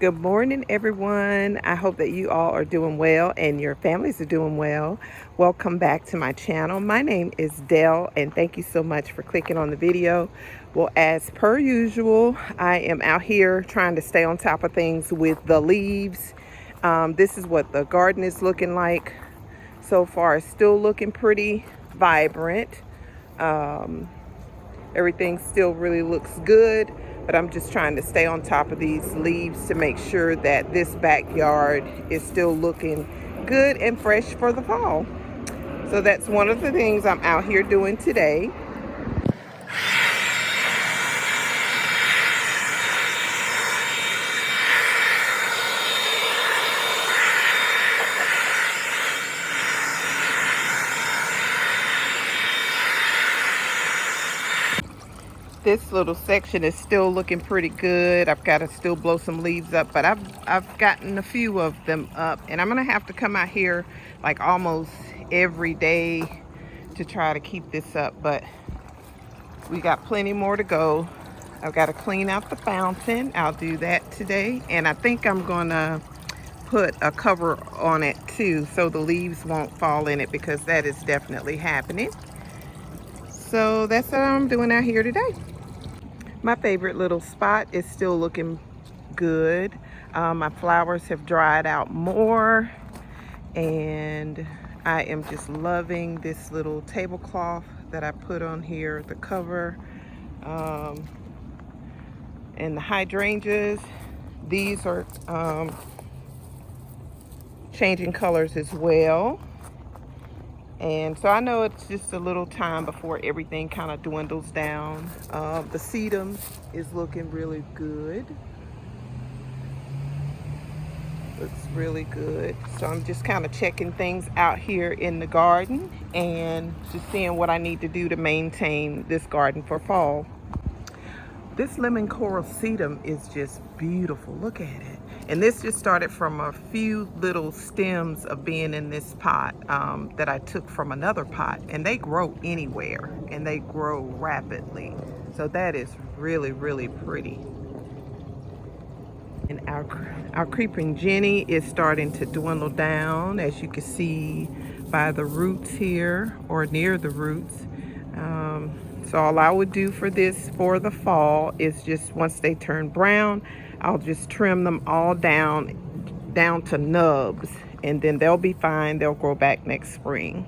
Good morning, everyone. I hope that you all are doing well and your families are doing well. Welcome back to my channel. My name is Dell, and thank you so much for clicking on the video. Well, as per usual, I am out here trying to stay on top of things with the leaves. This is what the garden is looking like so far. It's still looking pretty vibrant. Everything still really looks good, but I'm just trying to stay on top of these leaves to make sure that this backyard is still looking good and fresh for the fall. So that's one of the things I'm out here doing today. This little section is still looking pretty good. I've got to still blow some leaves up, but I've gotten a few of them up, and I'm gonna have to come out here like almost every day to try to keep this up, but we got plenty more to go. I've got to clean out the fountain. I'll do that today, and I think I'm gonna put a cover on it too so the leaves won't fall in it, because that is definitely happening. So that's what I'm doing out here today. My favorite little spot is still looking good. My flowers have dried out more, and I am just loving this little tablecloth that I put on here, the cover, and the hydrangeas. These are changing colors as well. And so I know it's just a little time before everything kind of dwindles down. The sedum is looking really good. Looks really good. So I'm just kind of checking things out here in the garden and just seeing what I need to do to maintain this garden for fall. This lemon coral sedum is just beautiful. Look at it. And this just started from a few little stems of being in this pot that I took from another pot. And they grow anywhere, and they grow rapidly. So that is really, really pretty. And our creeping Jenny is starting to dwindle down, as you can see by the roots here, or near the roots. So all I would do for this for the fall is just once they turn brown, I'll just trim them all down to nubs, and then they'll be fine. They'll grow back next spring.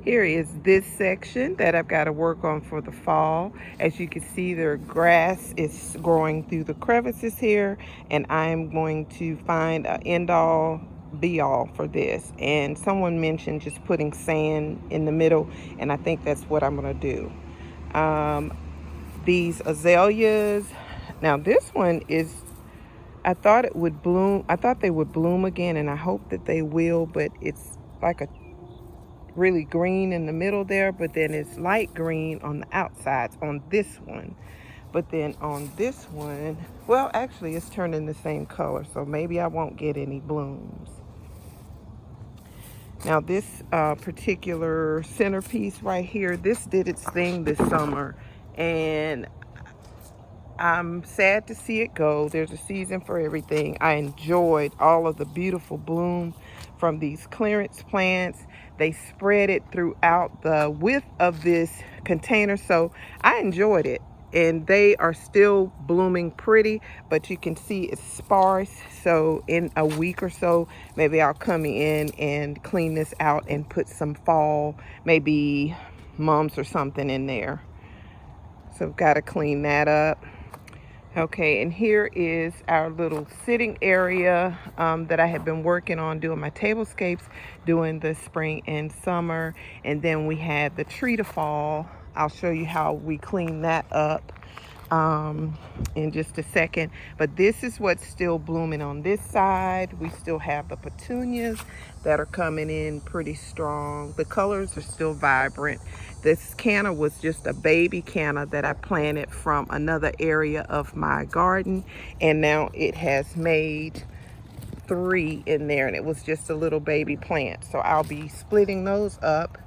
Here is this section that I've got to work on for the fall. As you can see, their grass is growing through the crevices here, and I'm going to find an end-all be-all for this. And someone mentioned just putting sand in the middle, and I think that's what I'm going to do. These azaleas, now this one is, I thought it would bloom. I thought they would bloom again, and I hope that they will, but it's like a really green in the middle there, but then it's light green on the outsides on this one. But then on this one, well, actually it's turning the same color, so maybe I won't get any blooms. Now this particular centerpiece right here, this did its thing this summer, and I'm sad to see it go. There's a season for everything. I enjoyed all of the beautiful bloom from these clearance plants. They spread it throughout the width of this container, so I enjoyed it. And they are still blooming pretty, but you can see it's sparse. So in a week or so, maybe I'll come in and clean this out and put some fall, maybe mums or something in there. So I've got to clean that up. Okay, and here is our little sitting area that I have been working on doing my tablescapes during the spring and summer. And then we had the tree to fall. I'll show you how we clean that up in just a second. But this is what's still blooming on this side. We still have the petunias that are coming in pretty strong. The colors are still vibrant. This canna was just a baby canna that I planted from another area of my garden, and now it has made 3 in there, and it was just a little baby plant. So I'll be splitting those up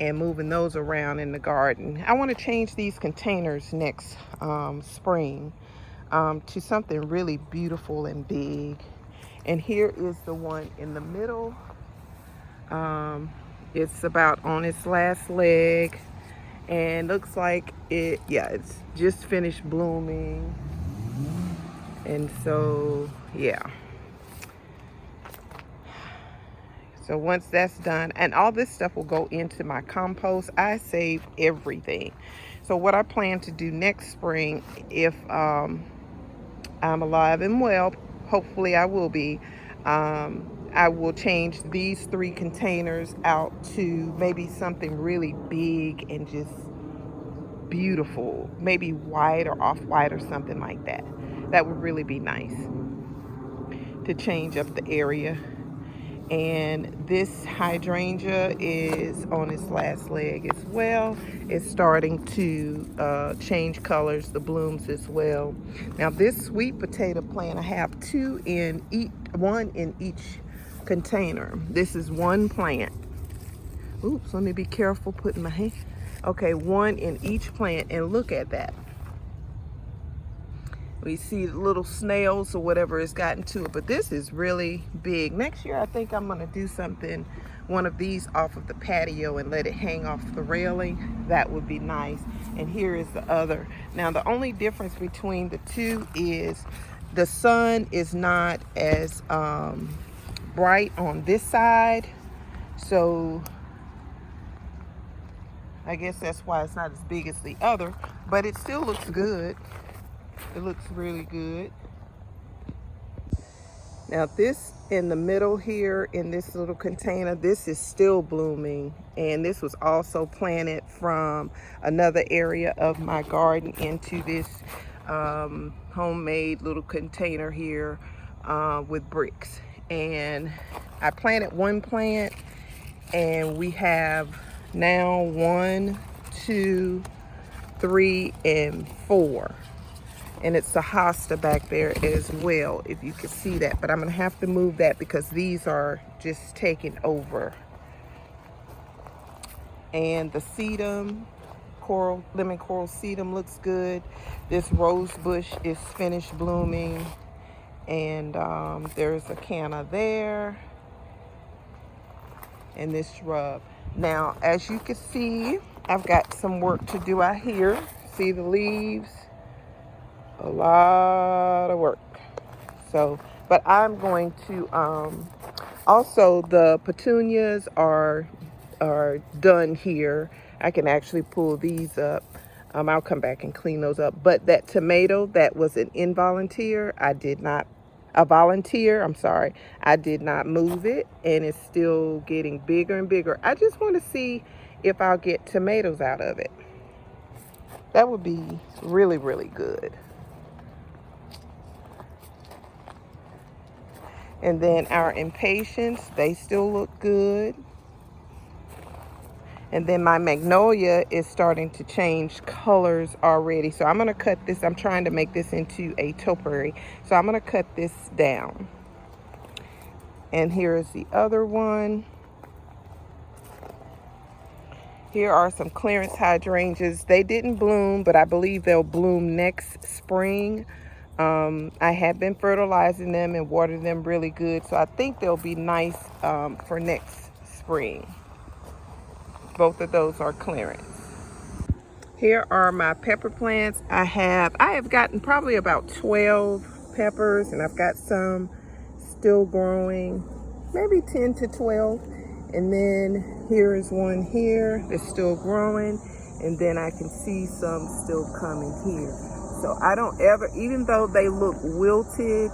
and moving those around in the garden. I want to change these containers next spring. to something really beautiful and big. And here is the one in the middle. It's about on its last leg, and looks like it's just finished blooming. And so yeah, so once that's done, and all this stuff will go into my compost, I save everything. So what I plan to do next spring, if I'm alive and well, hopefully I will be, I will change these 3 containers out to maybe something really big and just beautiful, maybe white or off-white or something like that. That would really be nice to change up the area. And this hydrangea is on its last leg as well. It's starting to change colors, the blooms as well. Now this sweet potato plant, I have one in each container. This is one plant. Oops, let me be careful putting my hand. Okay, one in each plant, and look at that. We see the little snails or whatever has gotten to it, but this is really big. Next year, I think I'm gonna do one of these off of the patio and let it hang off the railing. That would be nice. And here is the other. Now, the only difference between the two is the sun is not as bright on this side. So I guess that's why it's not as big as the other, but it still looks good. It looks really good. Now this in the middle here in this little container, this is still blooming, and this was also planted from another area of my garden into this homemade little container here with bricks. And I planted one plant, and we have now 1, 2, 3, and 4. And it's the hosta back there as well, if you can see that. But I'm gonna have to move that because these are just taking over. And the sedum, lemon coral sedum looks good. This rose bush is finished blooming. And there's a canna there. And this shrub. Now, as you can see, I've got some work to do out here. See the leaves? A lot of work. So, but I'm going to also, the petunias are done here. I can actually pull these up. I'll come back and clean those up. But that tomato that was an involunteer, a volunteer, I'm sorry, I did not move it, and it's still getting bigger and bigger. I just want to see if I'll get tomatoes out of it. That would be really, really good. And then our impatiens, they still look good. And then my magnolia is starting to change colors already. So I'm going to cut this. I'm trying to make this into a topiary. So I'm going to cut this down. And here is the other one. Here are some clearance hydrangeas. They didn't bloom, but I believe they'll bloom next spring. I have been fertilizing them and watering them really good, so I think they'll be nice for next spring. Both of those are clearance. Here are my pepper plants. I have gotten probably about 12 peppers, and I've got some still growing, maybe 10 to 12. And then here is one here that's still growing, and then I can see some still coming here. So I don't ever, even though they look wilted,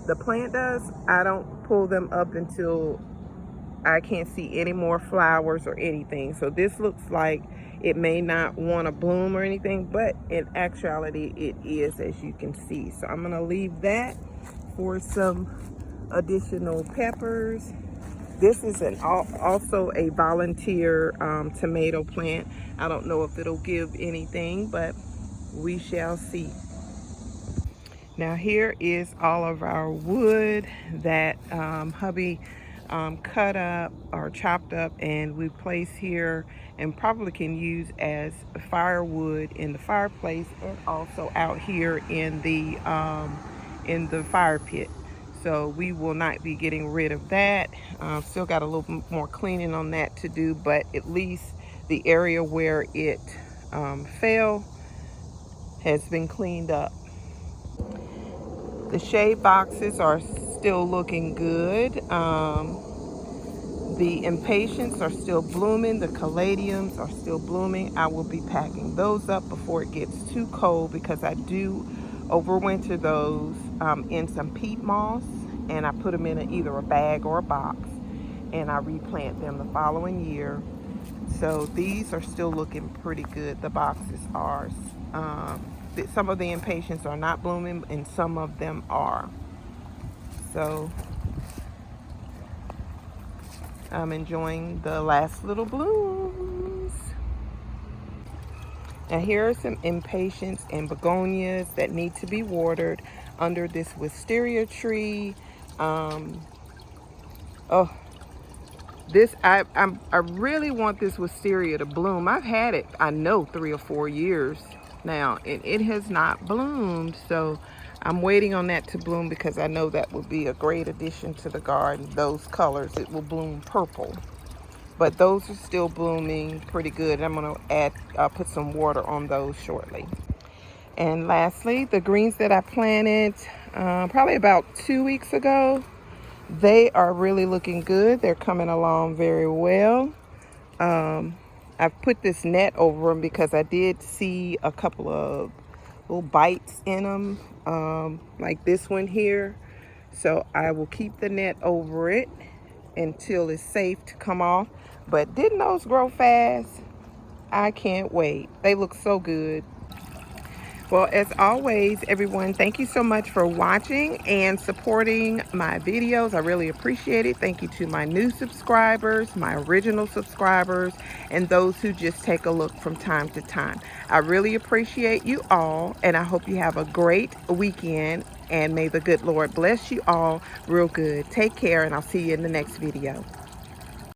the plant does, I don't pull them up until I can't see any more flowers or anything. So this looks like it may not want to bloom or anything, but in actuality it is, as you can see. So I'm gonna leave that for some additional peppers. This is also a volunteer tomato plant. I don't know if it'll give anything, but we shall see. Now here is all of our wood that hubby cut up or chopped up, and we place here and probably can use as firewood in the fireplace and also out here in the fire pit. So we will not be getting rid of that. Still got a little more cleaning on that to do, but at least the area where it fell has been cleaned up. The shade boxes are still looking good. The impatiens are still blooming. The caladiums are still blooming. I will be packing those up before it gets too cold, because I do overwinter those in some peat moss, and I put them in either a bag or a box, and I replant them the following year. So these are still looking pretty good. The boxes are. Some of the impatiens are not blooming and some of them are. So I'm enjoying the last little blooms. Now here are some impatiens and begonias that need to be watered under this wisteria tree. Oh, I really want this wisteria to bloom. I've had it, I know, 3 or 4 years now, and it has not bloomed. So I'm waiting on that to bloom, because I know that would be a great addition to the garden. Those colors, it will bloom purple. But those are still blooming pretty good. I'm going to put some water on those shortly. And lastly, the greens that I planted probably about 2 weeks ago, they are really looking good. They're coming along very well. I've put this net over them because I did see a couple of little bites in them, like this one here. So I will keep the net over it until it's safe to come off. But didn't those grow fast? I can't wait. They look so good. Well, as always, everyone, thank you so much for watching and supporting my videos. I really appreciate it. Thank you to my new subscribers, my original subscribers, and those who just take a look from time to time. I really appreciate you all, and I hope you have a great weekend, and may the good Lord bless you all real good. Take care, and I'll see you in the next video.